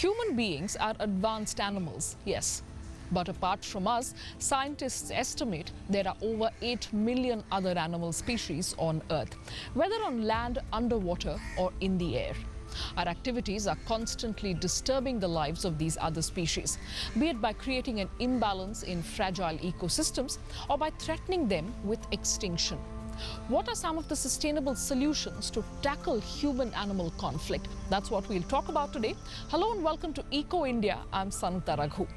Human beings are advanced animals, yes. But apart from us, scientists estimate there are over 8 million other animal species on Earth, whether on land, underwater, or in the air. Our activities are constantly disturbing the lives of these other species, be it by creating an imbalance in fragile ecosystems or by threatening them with extinction. What are some of the sustainable solutions to tackle human-animal conflict? That's what we'll talk about today. Hello and welcome to Eco India. I'm Sanita Raghu.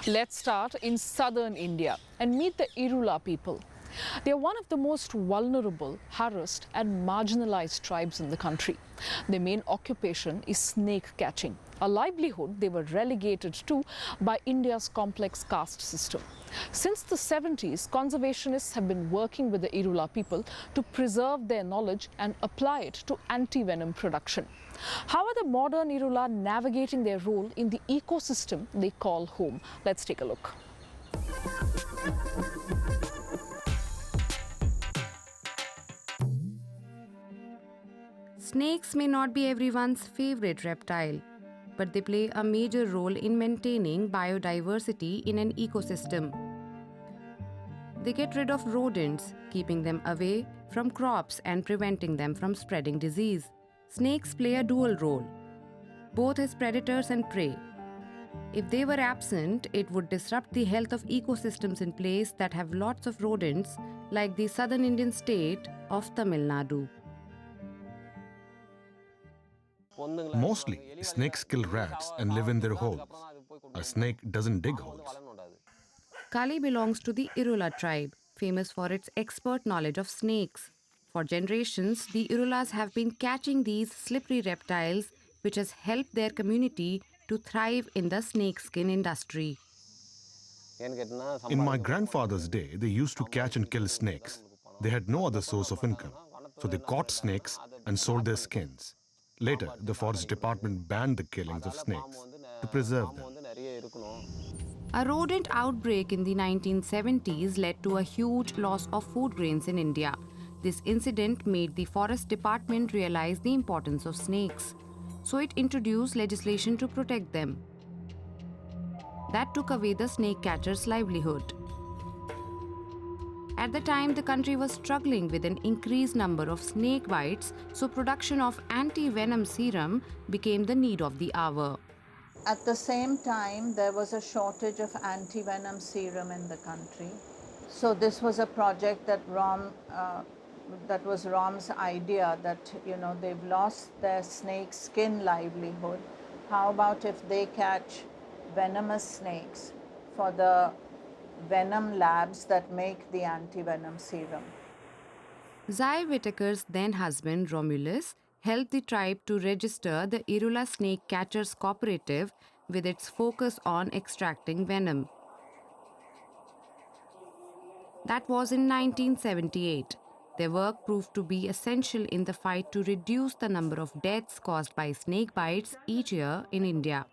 Let's start in southern India and meet the Irula people. They are one of the most vulnerable, harassed and marginalized tribes in the country. Their main occupation is snake catching, a livelihood they were relegated to by India's complex caste system. Since the 70s, conservationists have been working with the Irula people to preserve their knowledge and apply it to anti-venom production. How are the modern Irula navigating their role in the ecosystem they call home? Let's take a look. Snakes may not be everyone's favorite reptile, but they play a major role in maintaining biodiversity in an ecosystem. They get rid of rodents, keeping them away from crops and preventing them from spreading disease. Snakes play a dual role, both as predators and prey. If they were absent, it would disrupt the health of ecosystems in places that have lots of rodents, like the southern Indian state of Tamil Nadu. Mostly, snakes kill rats and live in their holes. A snake doesn't dig holes. Kali belongs to the Irula tribe, famous for its expert knowledge of snakes. For generations, the Irulas have been catching these slippery reptiles, which has helped their community to thrive in the snakeskin industry. In my grandfather's day, they used to catch and kill snakes. They had no other source of income, so they caught snakes and sold their skins. Later, the forest department banned the killings of snakes to preserve them. A rodent outbreak in the 1970s led to a huge loss of food grains in India. This incident made the forest department realize the importance of snakes, so it introduced legislation to protect them. That took away the snake catcher's livelihood. At the time, the country was struggling with an increased number of snake bites, so production of anti-venom serum became the need of the hour. At the same time, there was a shortage of anti-venom serum in the country. So this was a project that was Rom's idea that, they've lost their snake skin livelihood. How about if they catch venomous snakes for the venom labs that make the anti-venom serum? Zai Whitaker's then husband Romulus helped the tribe to register the Irula Snake Catchers Cooperative with its focus on extracting venom. That was in 1978. Their work proved to be essential in the fight to reduce the number of deaths caused by snake bites each year in India.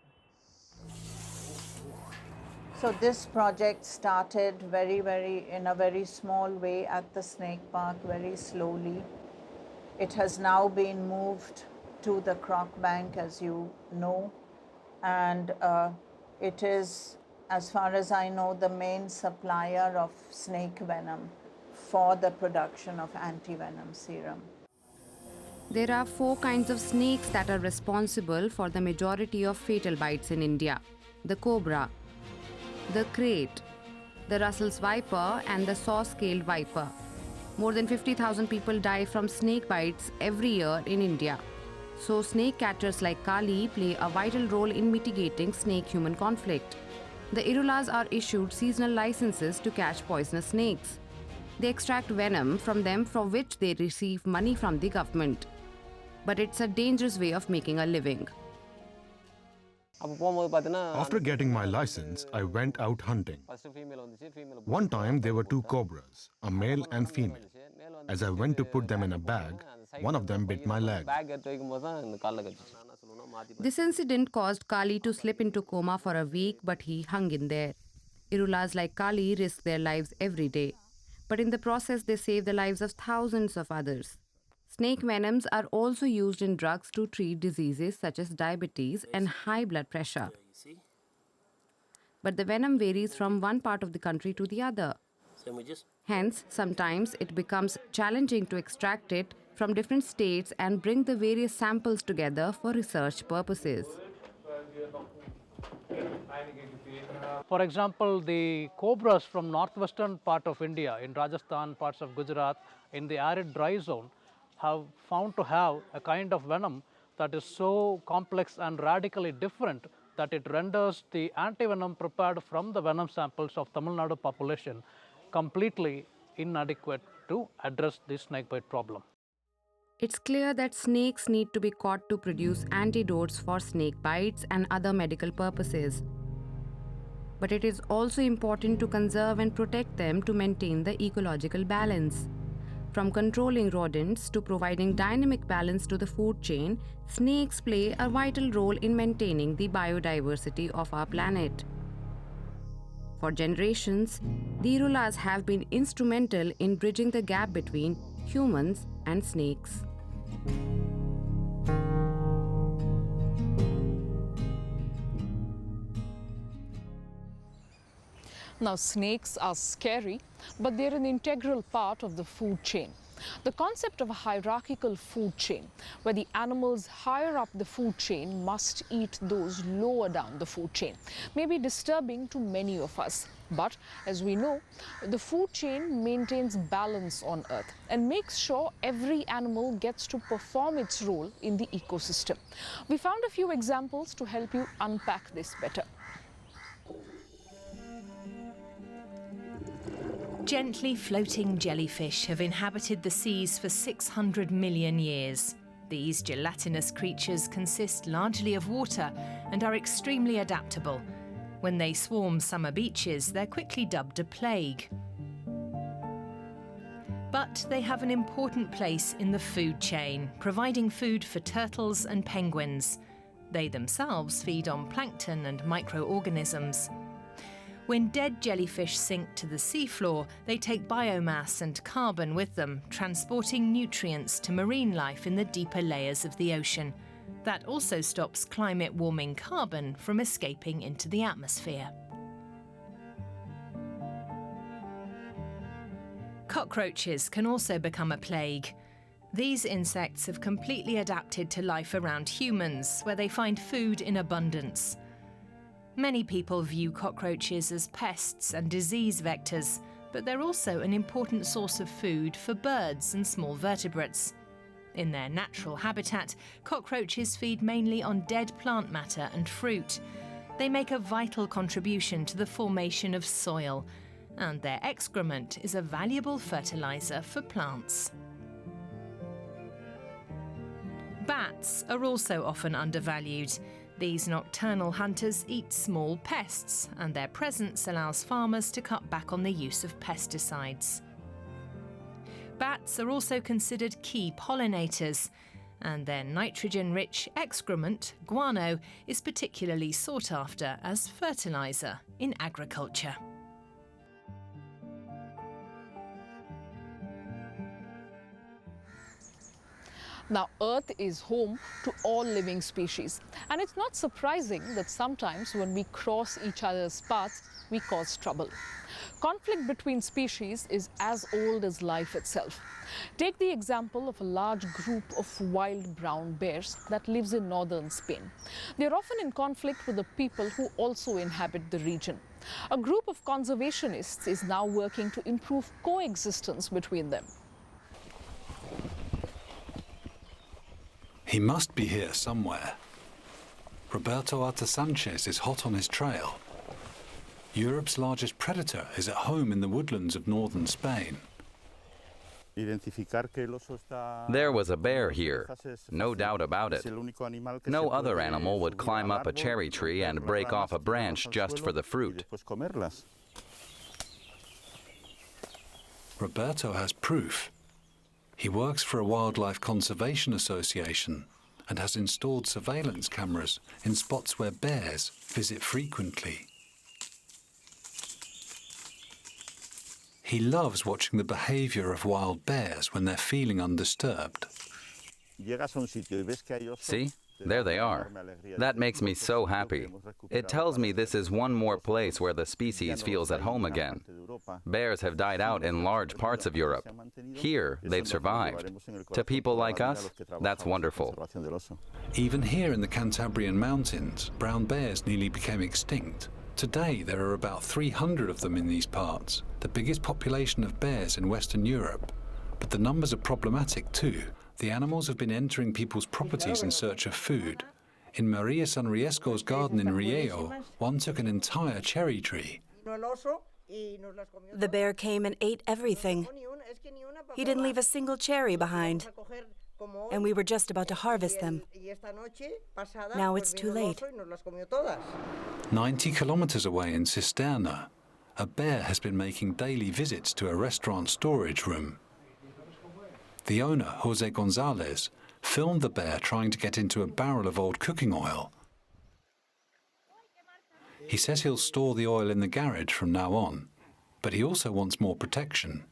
So this project started in a very small way at the snake park, very slowly. It has now been moved to the Croc Bank, as you know, and it is, as far as I know, the main supplier of snake venom for the production of anti-venom serum. There are 4 kinds of snakes that are responsible for the majority of fatal bites in India: the cobra, the krait, the Russell's viper and the saw-scaled viper. More than 50,000 people die from snake bites every year in India. So snake catchers like Kali play a vital role in mitigating snake-human conflict. The Irulas are issued seasonal licenses to catch poisonous snakes. They extract venom from them, for which they receive money from the government. But it's a dangerous way of making a living. After getting my license, I went out hunting. One time there were 2 cobras, a male and female. As I went to put them in a bag, one of them bit my leg. This incident caused Kali to slip into coma for a week, but he hung in there. Irulas like Kali risk their lives every day, but in the process they save the lives of thousands of others. Snake venoms are also used in drugs to treat diseases such as diabetes and high blood pressure. But the venom varies from one part of the country to the other. Hence, sometimes it becomes challenging to extract it from different states and bring the various samples together for research purposes. For example, the cobras from northwestern part of India, in Rajasthan, parts of Gujarat, in the arid dry zone, have found to have a kind of venom that is so complex and radically different that it renders the antivenom prepared from the venom samples of Tamil Nadu population completely inadequate to address the snakebite problem. It's clear that snakes need to be caught to produce antidotes for snake bites and other medical purposes. But it is also important to conserve and protect them to maintain the ecological balance. From controlling rodents to providing dynamic balance to the food chain, snakes play a vital role in maintaining the biodiversity of our planet. For generations, the Irulas have been instrumental in bridging the gap between humans and snakes. Now, snakes are scary, but they're an integral part of the food chain. The concept of a hierarchical food chain, where the animals higher up the food chain must eat those lower down the food chain, may be disturbing to many of us. But as we know, the food chain maintains balance on Earth and makes sure every animal gets to perform its role in the ecosystem. We found a few examples to help you unpack this better. Gently floating jellyfish have inhabited the seas for 600 million years. These gelatinous creatures consist largely of water and are extremely adaptable. When they swarm summer beaches, they're quickly dubbed a plague. But they have an important place in the food chain, providing food for turtles and penguins. They themselves feed on plankton and microorganisms. When dead jellyfish sink to the seafloor, they take biomass and carbon with them, transporting nutrients to marine life in the deeper layers of the ocean. That also stops climate-warming carbon from escaping into the atmosphere. Cockroaches can also become a plague. These insects have completely adapted to life around humans, where they find food in abundance. Many people view cockroaches as pests and disease vectors, but they're also an important source of food for birds and small vertebrates. In their natural habitat, cockroaches feed mainly on dead plant matter and fruit. They make a vital contribution to the formation of soil, and their excrement is a valuable fertilizer for plants. Bats are also often undervalued. These nocturnal hunters eat small pests, and their presence allows farmers to cut back on the use of pesticides. Bats are also considered key pollinators, and their nitrogen-rich excrement, guano, is particularly sought after as fertilizer in agriculture. Now, Earth is home to all living species, and it's not surprising that sometimes when we cross each other's paths, we cause trouble. Conflict between species is as old as life itself. Take the example of a large group of wild brown bears that lives in northern Spain. They're often in conflict with the people who also inhabit the region. A group of conservationists is now working to improve coexistence between them. He must be here somewhere. Roberto Arta Sanchez is hot on his trail. Europe's largest predator is at home in the woodlands of northern Spain. There was a bear here, no doubt about it. No other animal would climb up a cherry tree and break off a branch just for the fruit. Roberto has proof. He works for a wildlife conservation association and has installed surveillance cameras in spots where bears visit frequently. He loves watching the behavior of wild bears when they're feeling undisturbed. See? There they are. That makes me so happy. It tells me this is one more place where the species feels at home again. Bears have died out in large parts of Europe. Here, they've survived. To people like us, that's wonderful. Even here in the Cantabrian Mountains, brown bears nearly became extinct. Today, there are about 300 of them in these parts, the biggest population of bears in Western Europe. But the numbers are problematic too. The animals have been entering people's properties in search of food. In Maria Sanriesco's garden in Rieo, one took an entire cherry tree. The bear came and ate everything. He didn't leave a single cherry behind. And we were just about to harvest them. Now it's too late. 90 kilometers away in Cisterna, a bear has been making daily visits to a restaurant storage room. The owner, Jose Gonzalez, filmed the bear trying to get into a barrel of old cooking oil. He says he'll store the oil in the garage from now on, but he also wants more protection.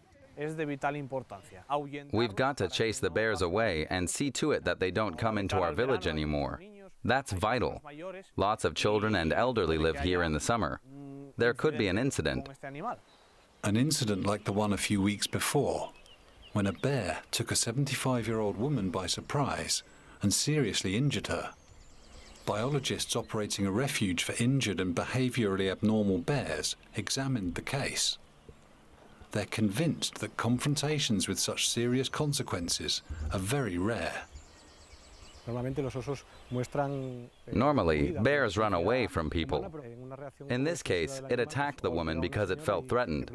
We've got to chase the bears away and see to it that they don't come into our village anymore. That's vital. Lots of children and elderly live here in the summer. There could be an incident. An incident like the one a few weeks before, when a bear took a 75-year-old woman by surprise and seriously injured her. Biologists operating a refuge for injured and behaviorally abnormal bears examined the case. They're convinced that confrontations with such serious consequences are very rare. Normally, bears run away from people. In this case, it attacked the woman because it felt threatened.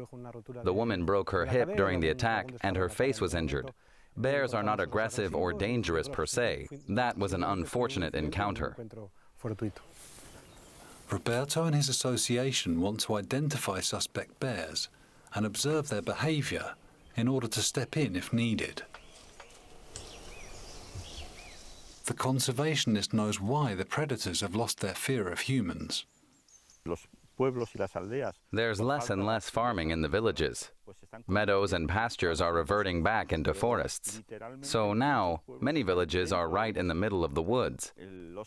The woman broke her hip during the attack and her face was injured. Bears are not aggressive or dangerous per se. That was an unfortunate encounter. Roberto and his association want to identify suspect bears and observe their behavior in order to step in if needed. The conservationist knows why the predators have lost their fear of humans. There's less and less farming in the villages. Meadows and pastures are reverting back into forests. So now, many villages are right in the middle of the woods.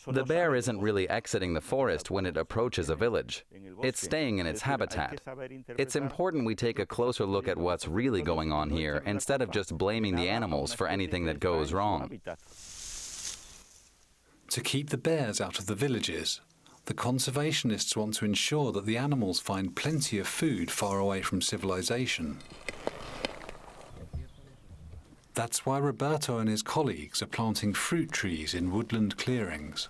The bear isn't really exiting the forest when it approaches a village. It's staying in its habitat. It's important we take a closer look at what's really going on here instead of just blaming the animals for anything that goes wrong. To keep the bears out of the villages, the conservationists want to ensure that the animals find plenty of food far away from civilization. That's why Roberto and his colleagues are planting fruit trees in woodland clearings.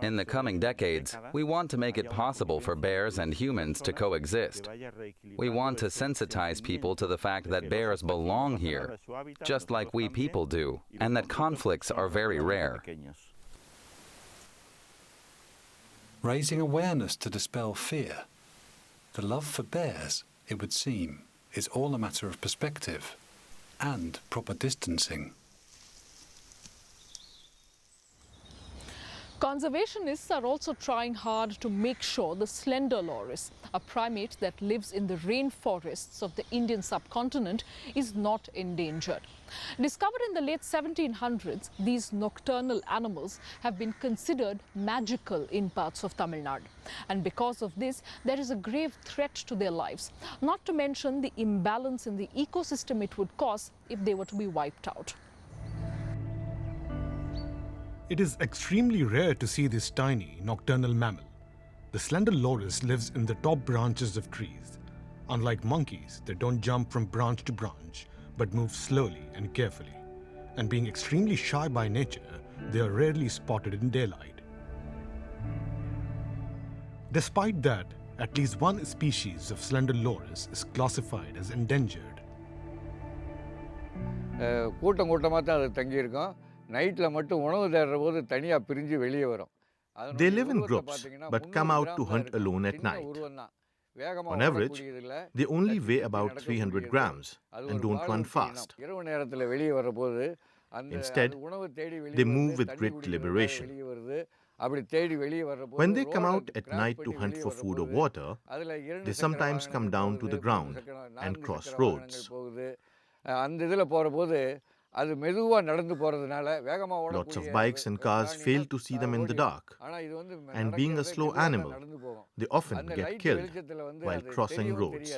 In the coming decades, we want to make it possible for bears and humans to coexist. We want to sensitize people to the fact that bears belong here, just like we people do, and that conflicts are very rare. Raising awareness to dispel fear. The love for bears, it would seem, is all a matter of perspective and proper distancing. Conservationists are also trying hard to make sure the slender loris, a primate that lives in the rainforests of the Indian subcontinent, is not endangered. Discovered in the late 1700s, these nocturnal animals have been considered magical in parts of Tamil Nadu. And because of this, there is a grave threat to their lives, not to mention the imbalance in the ecosystem it would cause if they were to be wiped out. It is extremely rare to see this tiny nocturnal mammal. The slender loris lives in the top branches of trees. Unlike monkeys, they don't jump from branch to branch, but move slowly and carefully. And being extremely shy by nature, they are rarely spotted in daylight. Despite that, at least one species of slender loris is classified as endangered. They live in groups, but come out to hunt alone at night. On average, they only weigh about 300 grams and don't run fast. Instead, they move with great deliberation. When they come out at night to hunt for food or water, they sometimes come down to the ground and cross roads. Lots of bikes and cars fail to see them in the dark. And being a slow animal, they often get killed while crossing roads.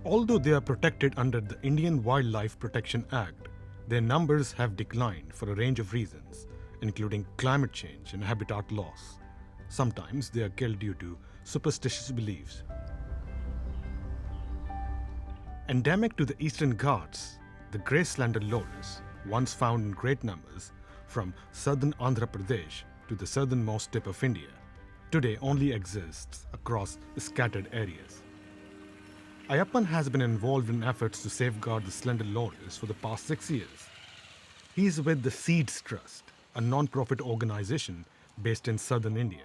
Although they are protected under the Indian Wildlife Protection Act, their numbers have declined for a range of reasons, including climate change and habitat loss. Sometimes they are killed due to superstitious beliefs. Endemic to the Eastern Ghats, the grey slender loris, once found in great numbers from southern Andhra Pradesh to the southernmost tip of India, today only exists across scattered areas. Ayappan has been involved in efforts to safeguard the slender loris for the past 6 years. He is with the Seeds Trust, a non-profit organization based in southern India.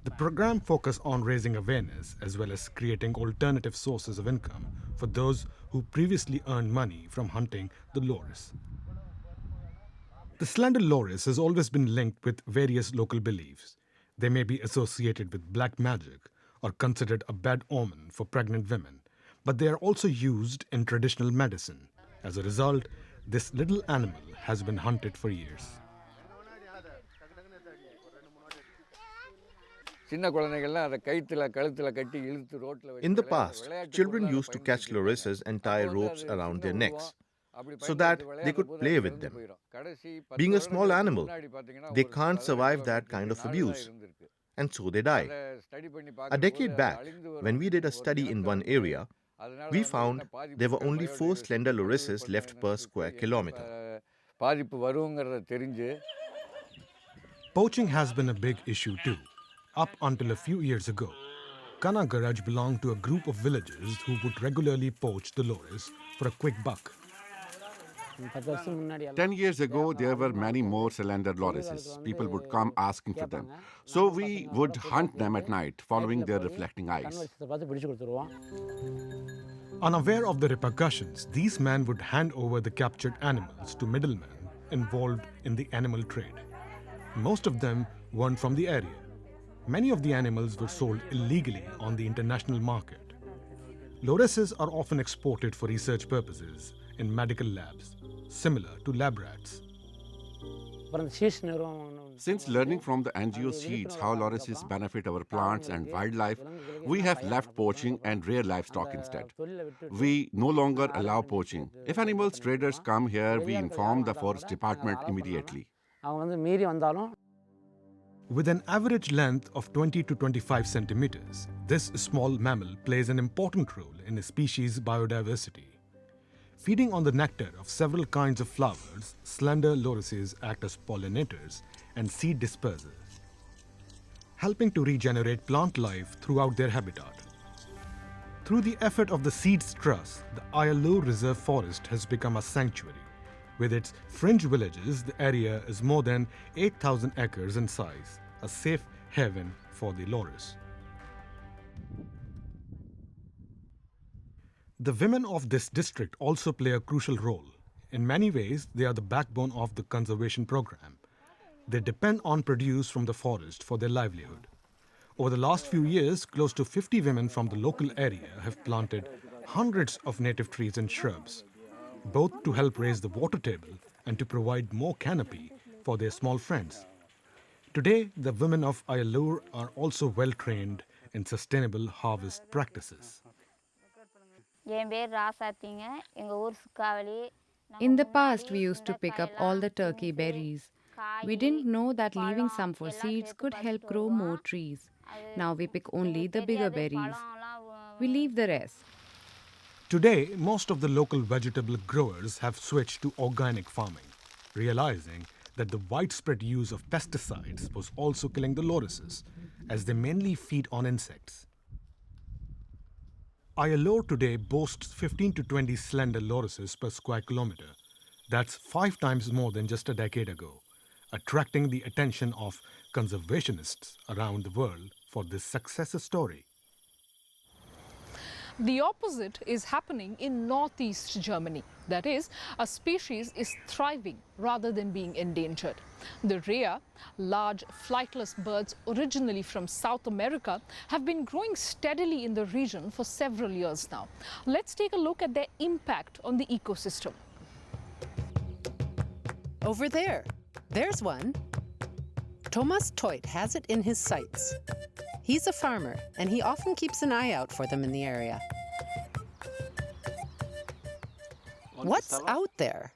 The program focuses on raising awareness as well as creating alternative sources of income for those who previously earned money from hunting the loris. The slender loris has always been linked with various local beliefs. They may be associated with black magic or considered a bad omen for pregnant women, but they are also used in traditional medicine. As a result, this little animal has been hunted for years. In the past, children used to catch lorises and tie ropes around their necks so that they could play with them. Being a small animal, they can't survive that kind of abuse, and so they die. A decade back, when we did a study in one area, we found there were only 4 slender lorises left per square kilometer. Poaching has been a big issue too. Up until a few years ago, Kana Garaj belonged to a group of villagers who would regularly poach the loris for a quick buck. 10 years ago, there were many more slender lorises. People would come asking for them. So we would hunt them at night, following their reflecting eyes. Unaware of the repercussions, these men would hand over the captured animals to middlemen involved in the animal trade. Most of them weren't from the area. Many of the animals were sold illegally on the international market. Lorises are often exported for research purposes in medical labs, similar to lab rats. Since learning from the NGO seeds how lorises benefit our plants and wildlife, we have left poaching and rear livestock instead. We no longer allow poaching. If animals traders come here, we inform the forest department immediately. With an average length of 20 to 25 centimeters, this small mammal plays an important role in a species' biodiversity. Feeding on the nectar of several kinds of flowers, slender lorises act as pollinators and seed dispersers, helping to regenerate plant life throughout their habitat. Through the effort of the Seeds Trust, the Irula Reserve Forest has become a sanctuary. With its fringe villages, the area is more than 8,000 acres in size, a safe haven for the loris. The women of this district also play a crucial role. In many ways, they are the backbone of the conservation program. They depend on produce from the forest for their livelihood. Over the last few years, close to 50 women from the local area have planted hundreds of native trees and shrubs, both to help raise the water table and to provide more canopy for their small friends. Today, the women of Irula are also well trained in sustainable harvest practices. In the past, we used to pick up all the turkey berries. We didn't know that leaving some for seeds could help grow more trees. Now we pick only the bigger berries. We leave the rest. Today, most of the local vegetable growers have switched to organic farming, realizing that the widespread use of pesticides was also killing the lorises, as they mainly feed on insects. Irula today boasts 15 to 20 slender lorises per square kilometer. That's 5 times more than just a decade ago, attracting the attention of conservationists around the world for this success story. The opposite is happening in northeast Germany. That is, a species is thriving rather than being endangered. The rhea, large flightless birds originally from South America, have been growing steadily in the region for several years now. Let's take a look at their impact on the ecosystem. Over there, there's one. Thomas Teut has it in his sights. He's a farmer, and he often keeps an eye out for them in the area. What's out there?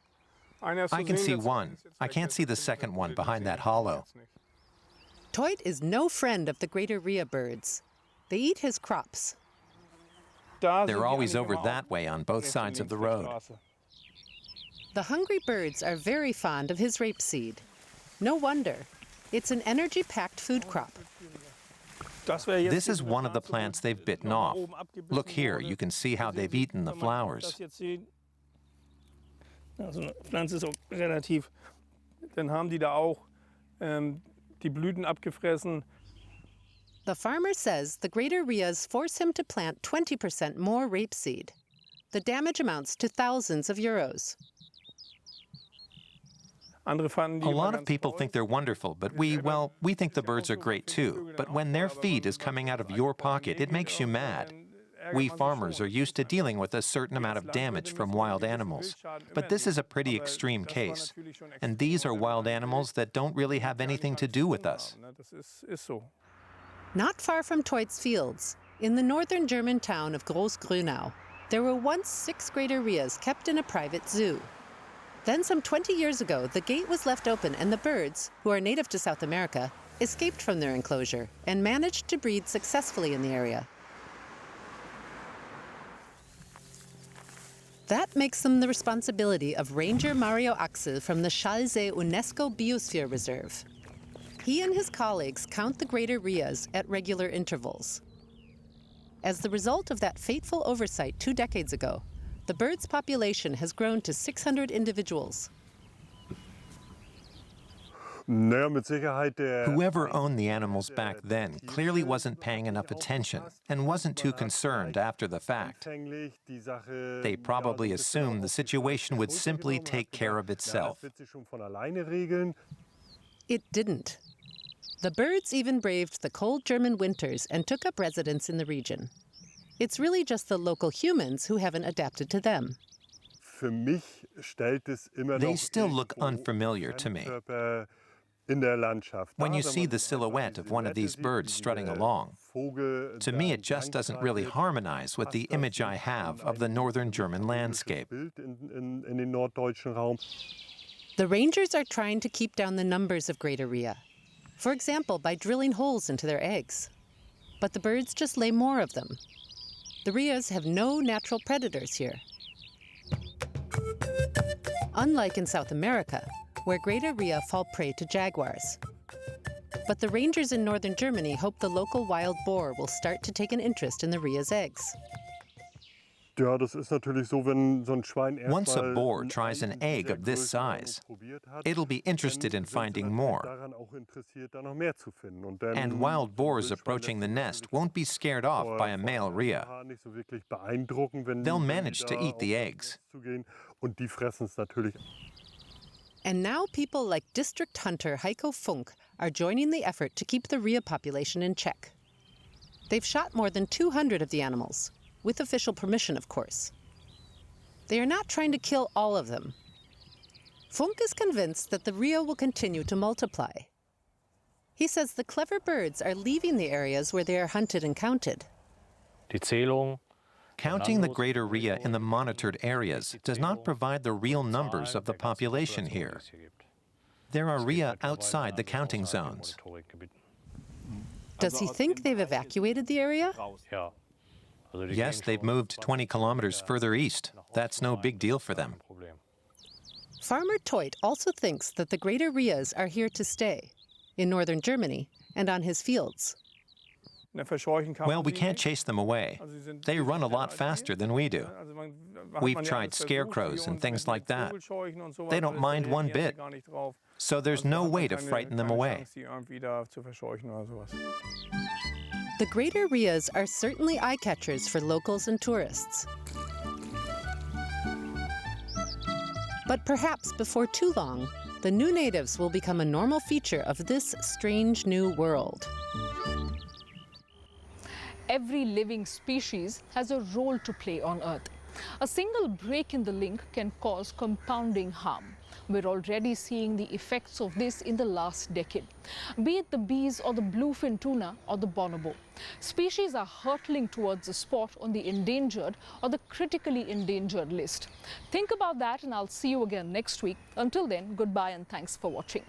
I can see one. I can't see the second one behind that hollow. Teut is no friend of the greater rhea birds. They eat his crops. They're always over that way on both sides of the road. The hungry birds are very fond of his rapeseed. No wonder. It's an energy-packed food crop. This is one of the plants they've bitten off. Look here, you can see how they've eaten the flowers. Also Pflanze ist auch relativ. Dann haben die da auch die Blüten abgefressen. The farmer says the greater rheas force him to plant 20% more rapeseed. The damage amounts to thousands of euros. A lot of people think they're wonderful, but we think the birds are great too. But when their feed is coming out of your pocket, it makes you mad. We farmers are used to dealing with a certain amount of damage from wild animals. But this is a pretty extreme case. And these are wild animals that don't really have anything to do with us. Not far from Teut's fields, in the northern German town of Groß-Grünau, there were once 6 greater rheas kept in a private zoo. Then some 20 years ago, the gate was left open and the birds, who are native to South America, escaped from their enclosure and managed to breed successfully in the area. That makes them the responsibility of Ranger Mario Axel from the Schallsee UNESCO Biosphere Reserve. He and his colleagues count the greater rheas at regular intervals. As the result of that fateful oversight 2 decades ago, the bird's population has grown to 600 individuals. Whoever owned the animals back then clearly wasn't paying enough attention and wasn't too concerned after the fact. They probably assumed the situation would simply take care of itself. It didn't. The birds even braved the cold German winters and took up residence in the region. It's really just the local humans who haven't adapted to them. They still look unfamiliar to me. When you see the silhouette of one of these birds strutting along, to me it just doesn't really harmonize with the image I have of the northern German landscape. The rangers are trying to keep down the numbers of greater rhea, for example, by drilling holes into their eggs. But the birds just lay more of them. The rheas have no natural predators here. Unlike in South America, where greater rhea fall prey to jaguars. But the rangers in northern Germany hope the local wild boar will start to take an interest in the rhea's eggs. Once a boar tries an egg of this size, it'll be interested in finding more. And wild boars approaching the nest won't be scared off by a male rhea. They'll manage to eat the eggs. And now people like district hunter Heiko Funk are joining the effort to keep the rhea population in check. They've shot more than 200 of the animals, with official permission, of course. They are not trying to kill all of them. Funk is convinced that the rhea will continue to multiply. He says the clever birds are leaving the areas where they are hunted and counted. Counting the greater rhea in the monitored areas does not provide the real numbers of the population here. There are rhea outside the counting zones. Does he think they've evacuated the area? Yes, they've moved 20 kilometers further east. That's no big deal for them. Farmer Teut also thinks that the greater rheas are here to stay, in northern Germany and on his fields. Well, we can't chase them away. They run a lot faster than we do. We've tried scarecrows and things like that. They don't mind one bit. So there's no way to frighten them away. The greater rheas are certainly eye-catchers for locals and tourists. But perhaps before too long, the new natives will become a normal feature of this strange new world. Every living species has a role to play on Earth. A single break in the link can cause compounding harm. We're already seeing the effects of this in the last decade, be it the bees or the bluefin tuna or the bonobo. Species are hurtling towards a spot on the endangered or the critically endangered list. Think about that, and I'll see you again next week. Until then, goodbye and thanks for watching.